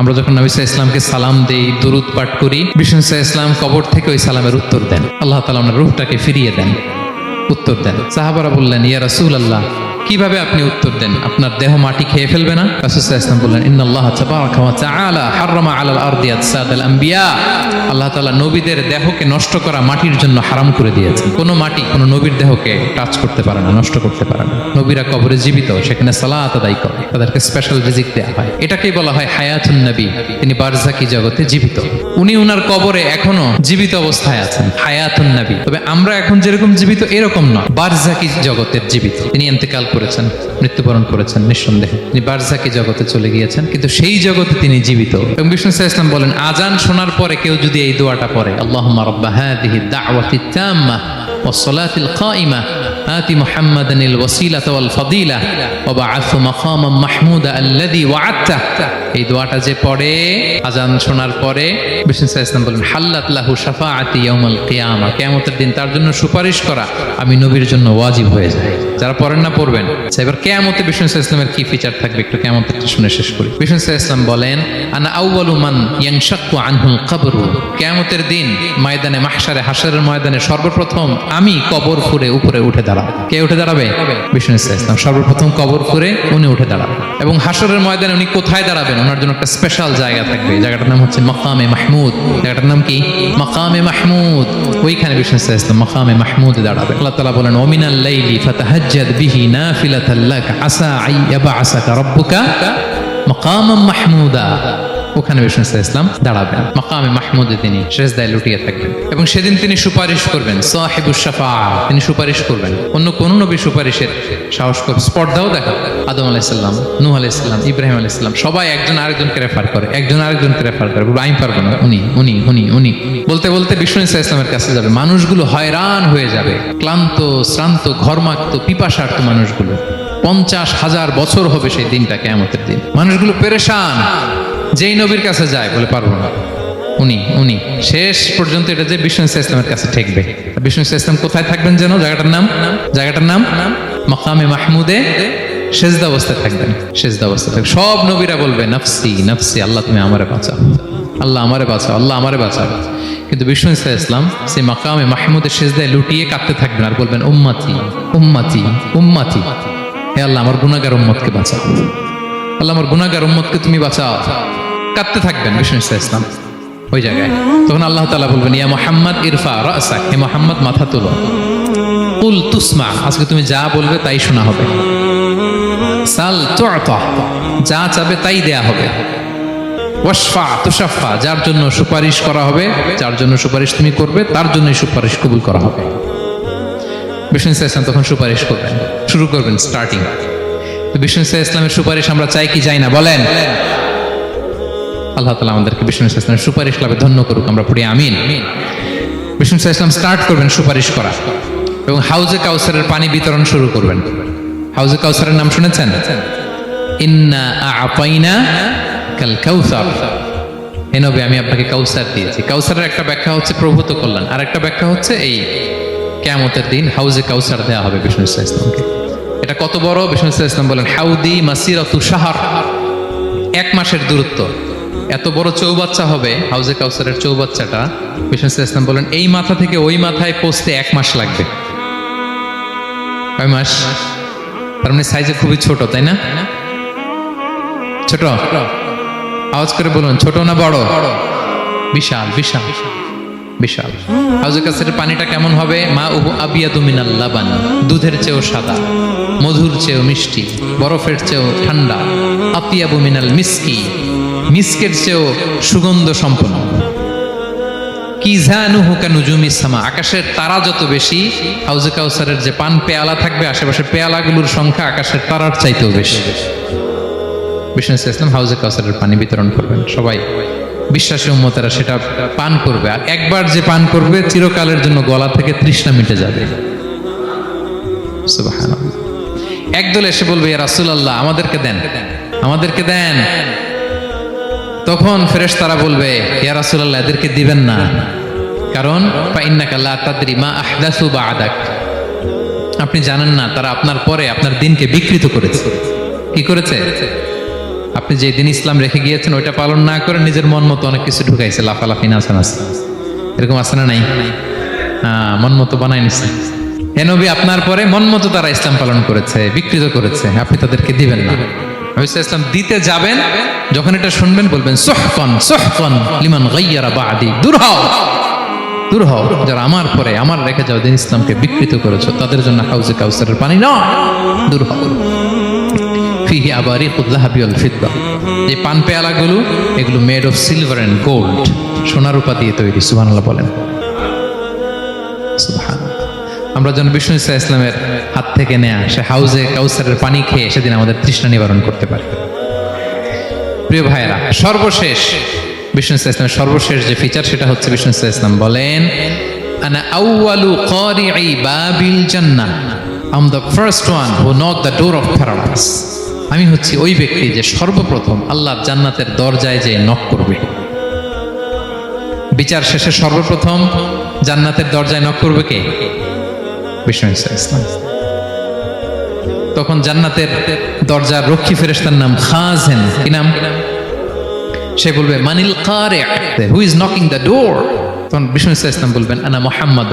আমরা যখন নবী সাল্লাল্লাহু আলাইহি ইসলামকে সালাম দেই, দুরুদ পাঠ করি, বিষ্ণু সাল্লাল্লাহু আলাইহি ইসলাম কবর থেকে ওই সালামের উত্তর দেন। আল্লাহ তাআলা ওনার রূহটাকে ফিরিয়ে দেন, উত্তর দেন। সাহাবারা বললেন, ইয়া রাসূলুল্লাহ, কিভাবে আপনি উত্তর দেন? আপনার দেহ মাটি খেয়ে ফেলবে না? রাসূল সাল্লাল্লাহু আলাইহি ওয়াসাল্লাম বললেন, ইন্নাল্লাহ তাবারাকা ওয়া তাআলা হাররামা আলাল আরদি আজসাদাল আম্বিয়া। আল্লাহ তাআলা নবীদের দেহকে নষ্ট করা মাটির জন্য হারাম করে দিয়েছেন। কোনো মাটি কোনো নবীর দেহকে টাচ করতে পারে না, নষ্ট করতে পারে না। নবীরা কবরে জীবিত, সেখানে সালাত আদায় করে, তাদেরকে স্পেশাল রিজিক দেওয়া হয়। এটাকেই বলা হয় হায়াতুন নবী। তিনি বারজাকি জগতে জীবিত, উনি উনার কবরে এখনো জীবিত অবস্থায় আছেন, হায়াতুন নবী। তবে আমরা এখন যেরকম জীবিত এরকম নয়, বারজাকি জগতের জীবিত। তিনি ইন্তেকাল করেছেন, মৃত্যুবরণ করেছেন, নিঃসন্দেহে তিনি বারজাকি জগতে চলে গিয়েছেন, কিন্তু সেই জগতে তিনি জীবিত। এবং বিষ্ণু সাল্লাল্লাহু আলাইহি ওয়াসাল্লাম বলেন, আজান শোনার পরে কেউ যদি এই দোয়াটা পড়ে, আল্লাহুম্মা রাব্বা হাযিহি দাওয়াতিত তাম্মা ওয়াস সালাতিল কাইমা আতি মুহাম্মাদানিল ওয়াসিলাতা ওয়াল ফাদিলা ওয়া বা'আথহু মাকামান মাহমুদা আল্লাযী ওয়া'আদতা। এই দোয়াটা যে পড়ে আজান শোনার পরে, বিষ্ণু সাল্লাল্লাহু আলাইহি ওয়াসাল্লাম বলেন, হাল্লাত লাহু শাফাআতি ইয়াউমাল কিয়ামা। কিয়ামতের দিন তার জন্য সুপারিশ করা আমি নবীর জন্য ওয়াজিব হয়ে যায়। যারা পড়েন না পড়বেন। এবার কিয়ামতে বিষ্ণু সাল্লাল্লাহু আলাইহি ওয়াসাল্লামের কি ফিচার থাকবে একটু কিয়ামতেরটা শুনে শেষ করি। বিষ্ণু সাল্লাল্লাহু আলাইহি ওয়াসাল্লাম বলেন, আনা আউয়ালু মান ইয়ানশাক্কু আনহুল কবরু। কিয়ামতের দিন ময়দানে মাহশারে, হাশরের ময়দানে সর্বপ্রথম আমি কবর ফুঁড়ে উপরে উঠে দাঁড়াবো। কে উঠে দাঁড়াবে? বিষ্ণু সাল্লাল্লাহু আলাইহি ওয়াসাল্লাম সর্বপ্রথম কবর ফুঁড়ে উনি উঠে দাঁড়াবেন। এবং হাশরের ময়দানে উনি কোথায় দাঁড়াবেন? ওনার জন্য একটা স্পেশাল জায়গা থাকবে। জায়গাটার নাম হচ্ছে মাকামে মাহমুদ। জায়গাটার নাম কি? মাকামে মাহমুদ। ওইখানে বিষ্ণু সাল্লাল্লাহু আলাইহি ওয়াসাল্লাম মাকামে মাহমুদে দাঁড়াবেন। আল্লাহ তাআলা বলেন, ওয়া মিনাল লাইলি ফাতাহাজ্জাদ বিহি নাফিলাতাল লাক আসা আইয়াবআসাকা রাব্বুকা মাকামান মাহমুদা। ওখানে বিষ্ণু সাল্লাল্লাহু আলাইহি ওয়াসাল্লাম দাঁড়াবেন, মাকামে মাহমুদে তিনি সিজদায় লুটিয়ে থাকবেন। এবং সেদিন তিনি সুপারিশ করবেন, সাহিবুশ শাফাআ, তিনি সুপারিশ করবেন। অন্য কোন নবী সুপারিশের সাহস করে স্পর্ধাও দেখা। আদম আলাইহিস সালাম, নূহ আলাইহিস সালাম, ইব্রাহিম আলাইহিস সালাম সবাই একজন আরেকজনকে রেফার করে, একজন আরেকজনকে রেফার করে। আমি পারবো না, উনি উনি উনি উনি বলতে বলতে বিষ্ণু সাল্লাল্লাহু আলাইহি ওয়াসাল্লামের কাছে যাবে। মানুষগুলো হয়রান হয়ে যাবে, ক্লান্ত, শ্রান্ত, ঘর্মাক্ত, পিপাসার্ত মানুষগুলো। 50,000 বছর হবে সেই দিনটা, কিয়ামতের দিন। মানুষগুলো পেরেশান, যেই নবীর কাছে যায় বলে পারবো না, উনি উনি শেষ পর্যন্ত এটা যে বিষ্ণু সাল্লাল্লাহু আলাইহি ওয়াসাল্লামের কাছে ঠেকবে। বিষ্ণু সাল্লাল্লাহু আলাইহি ওয়াসাল্লাম কোথায় থাকবেন যেন? জায়গাটার নাম মাকামে মাহমুদে সেজদা অবস্থায় থাকবেন, সেজদা অবস্থায় থাকবেন। সব নবীরা বলবে, নাফসি নাফসি, আল্লাহ তুমি আমারে বাঁচাও, আল্লাহ আমারে বাঁচাও, আল্লাহ আমারে বাঁচাও। কিন্তু বিষ্ণু সাল্লাল্লাহু আলাইহি ওয়াসাল্লাম সেই মাকামে মাহমুদে সেজদায় লুটিয়ে কাঁদতে থাকবেন আর বলবেন, উম্মতি উম্মতি উম্মতি, হে আল্লাহ আমার গুনাহগার উম্মতকে বাঁচাও, আল্লাহ আমার গুনাহগার উম্মতকে তুমি বাঁচাও। কাঁদতে থাকবেন বিষ্ণু সাল্লাল্লাহু আলাইহি ওয়াসাল্লাম ওই জায়গায়। তখন আল্লাহ তাআলা বলবেন, ইয়া মুহাম্মদ ইরফা রাসাক, হে মুহাম্মদ মাথা তোলো, কুল তুসমা, আজকে তুমি যা বলবে তাই শোনা হবে, সাল তু'তা, যা চাবে তাই দেয়া হবে, ওয়াশফা তুশাফা, যার জন্য সুপারিশ করা হবে, যার জন্য সুপারিশ তুমি করবে তার জন্যই সুপারিশ কবুল করা হবে। বিষ্ণু সাল্লাল্লাহু আলাইহি ওয়াসাল্লাম তখন সুপারিশ করবেন, শুরু করবেন, স্টার্টিং। তো বিষ্ণু সাল্লাল্লাহু আলাইহি ওয়াসাল্লামের সুপারিশ আমরা চাই কি চাই না বলেন? আল্লাহ তাআলা আমাদেরকে বিষ্ণু সাল্লাল্লাহু আলাইহি ওয়াসাল্লামের সুপারিশ লাভে ধন্য করুক, আমরা পড়ি আমিন। বিষ্ণু সাল্লাল্লাহু আলাইহি ওয়াসাল্লাম স্টার্ট করবেন সুপারিশ করা এবং হাউজে কাউসারের পানি বিতরণ শুরু করবেন। হাউজে কাউসারের নাম শুনেছেন? ইন্না আ'তাইনা কাল কাউসার, হে নবী আমি আপনাকে কাউসার দিয়েছি। কাউসারের একটা ব্যাখ্যা হচ্ছে প্রভূত কল্যাণ, আর একটা ব্যাখ্যা হচ্ছে এই কিয়ামতের দিন হাউজে কাউসার দেওয়া হবে বিষ্ণু সাল্লাল্লাহু আলাইহি ওয়াসাল্লামকে। এটা কত বড়? বিষ্ণু সাল্লাল্লাহু আলাইহি ওয়াসাল্লাম বলেন, হাউদি মাসিরাতু শাহর, 1 মাসের দূরত্ব। এত বড় চৌবাচ্চা হবে হাউজে কাউসারের চৌবাচ্চাটা। বিষ্ণু সাল্লাল্লাহু আলাইহি ওয়াসাল্লাম বলেন, এই মাথা থেকে ওই মাথায় পৌঁছতে 1 মাস লাগবে। কয় মাস? তার মানে সাইজে খুবই ছোট, তাই না? ছোট? আওয়াজ করে বলুন, ছোট না বড়? বিশাল বিশাল বিশাল। হাউজে কাউসারের পানিটা কেমন হবে? মা উহু আবিয়াদু মিনাল লাবান, দুধের চেয়েও সাদা, মধুর চেয়েও মিষ্টি, বরফের চেয়েও ঠান্ডা, আতিয়াবু মিনাল মিসকি, মিসকের চেয়েও সুগন্ধ সম্পন্ন, কিজানুহু কানুজুমিস সামা, আকাশের তারা যত বেশি, হাউজে কাউসারের যে পান পেয়ালা থাকবে আশেপাশে পেয়ালাগুলোর সংখ্যা আকাশের তারার চাইতেও বেশি। বিষ্ণু সাল্লাল্লাহু আলাইহি ওয়াসাল্লাম হাউজে কাউসারের পানি বিতরণ করবেন, সবাই বিশ্বাসী উম্মতেরা সেটা পান করবে। আর একবার যে পান করবে চিরকালের জন্য গলা থেকে তৃষ্ণা মিটে যাবে। সুবহানাল্লাহ। একদল এসে বলবে, ইয়া রাসূলুল্লাহ আমাদেরকে দেন, আমাদেরকে দেন। তখন ফেরেশতারা বলবে, ইয়া রাসূলুল্লাহ এদেরকে দিবেন না, কারণ ফা ইন্নাকা লা তাদরি মা আহদাসু বা'দাক, আপনি জানেন না তারা আপনার পরে আপনার দিনকে বিকৃত করেছে। কি করেছে? আপনি যে দিন ইসলাম রেখে গিয়েছেন ওইটা পালন না করে নিজের মন মতো অনেক কিছু ঢুকাইছে, লাফালাফি নাচানাচি, এরকম আছে না নাই? মন মতো বানাই নিছে। হে নবী, আপনার পরে মন মতো তারা ইসলাম পালন করেছে, বিকৃত করেছে, আপনি তাদেরকে দিবেন না। ইসলাম দিতে যাবেন, যখন এটা শুনবেন বলবেন সুহকান সুহকান লিমান গায়্যারা বাদি, দূর হও দূর হও, যারা আমার পরে আমার রেখে যাও দিন ইসলামকে বিকৃত করেছো, তাদের জন্য হাউজে কাউসারের পানি নয়, দূর হও। ফিহি আবারিকুল যাহাবি ওয়াল ফিদ্দা, এই পান পেয়ালাগুলো এগুলো made of silver and gold, সোনা রূপা দিয়ে তৈরি। সুবহানাল্লাহ বলেন। সুবহানাল্লাহ। আমরা যেন বিষ্ণু ইসা ইসলামের হাত থেকে নেয়া সে হাউজে কাউসারের পানি খেয়ে সেদিন আমাদের তৃষ্ণা নিবারণ করতে পারে। প্রিয় ভাইয়েরা, সর্বশেষ বিষ্ণু ইসা ইসলামের সর্বশেষ যে ফিচার সেটা হচ্ছে বিষ্ণু ইসা ইসলাম বলেন আনা আউয়ালু কারিই বাবিল জান্নাহ, I am the first one who knock the door of paradise. আমি হচ্ছি ওই ব্যক্তি যে সর্বপ্রথম আল্লাহর জান্নাতের দরজায় যে নক করবে। বিচার শেষে সর্বপ্রথম জান্নাতের দরজায় নক করবে কে? বিষ্ণু ইসা ইসলাম। তখন জান্নাতের দরজার রক্ষী ফেরেশতার নাম খাজেন। কি নাম? সে বলবে মানিল কারি', who is knocking the door? তখন বিষ্ণু ইসা ইসলাম বলবেন আনা মুহাম্মদ